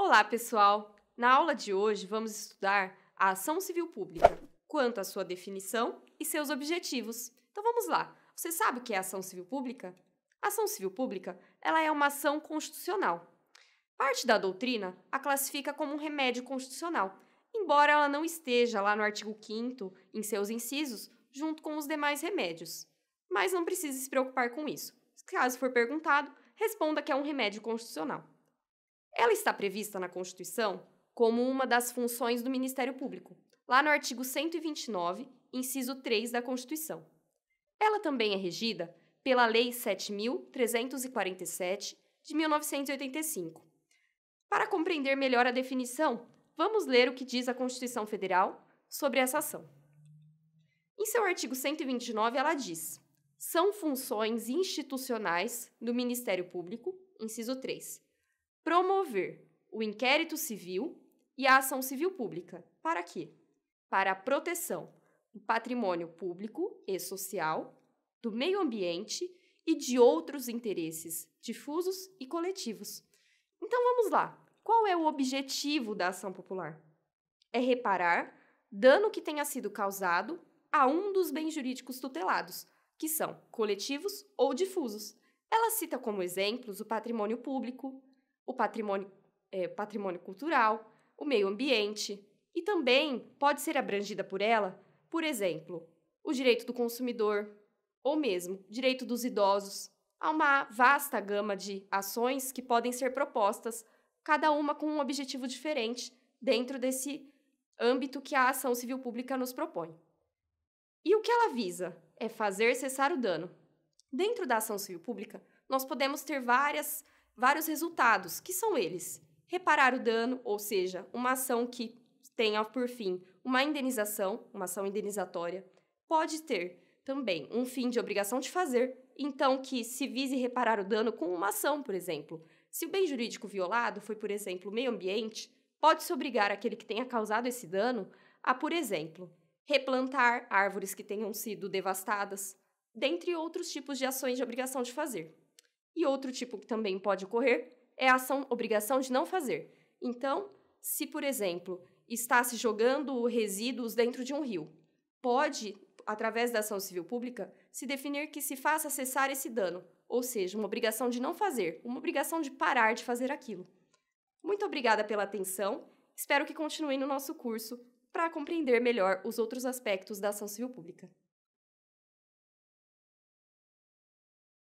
Olá, pessoal! Na aula de hoje, vamos estudar a ação civil pública, quanto à sua definição e seus objetivos. Então, vamos lá. Você sabe o que é ação civil pública? A ação civil pública, ela é uma ação constitucional. Parte da doutrina a classifica como um remédio constitucional, embora ela não esteja lá no artigo 5º, em seus incisos, junto com os demais remédios. Mas não precisa se preocupar com isso. Caso for perguntado, responda que é um remédio constitucional. Ela está prevista na Constituição como uma das funções do Ministério Público, lá no artigo 129, inciso 3 da Constituição. Ela também é regida pela Lei 7.347, de 1985. Para compreender melhor a definição, vamos ler o que diz a Constituição Federal sobre essa ação. Em seu artigo 129, ela diz: são funções institucionais do Ministério Público, inciso 3, promover o inquérito civil e a ação civil pública. Para quê? Para a proteção do patrimônio público e social, do meio ambiente e de outros interesses difusos e coletivos. Então vamos lá. Qual é o objetivo da ação popular? É reparar dano que tenha sido causado a um dos bens jurídicos tutelados, que são coletivos ou difusos. Ela cita como exemplos o patrimônio público, o patrimônio cultural, o meio ambiente, e também pode ser abrangida por ela, por exemplo, o direito do consumidor, ou mesmo direito dos idosos. Há uma vasta gama de ações que podem ser propostas, cada uma com um objetivo diferente dentro desse âmbito que a ação civil pública nos propõe. E o que ela visa é fazer cessar o dano. Dentro da ação civil pública, nós podemos ter vários resultados, que são eles: reparar o dano, ou seja, uma ação que tenha por fim uma indenização, uma ação indenizatória. Pode ter também um fim de obrigação de fazer, então que se vise reparar o dano com uma ação, por exemplo. Se o bem jurídico violado foi, por exemplo, o meio ambiente, pode-se obrigar aquele que tenha causado esse dano a, por exemplo, replantar árvores que tenham sido devastadas, dentre outros tipos de ações de obrigação de fazer. E outro tipo que também pode ocorrer é a obrigação de não fazer. Então, se, por exemplo, está se jogando resíduos dentro de um rio, pode, através da ação civil pública, se definir que se faça cessar esse dano, ou seja, uma obrigação de não fazer, uma obrigação de parar de fazer aquilo. Muito obrigada pela atenção, espero que continue no nosso curso para compreender melhor os outros aspectos da ação civil pública.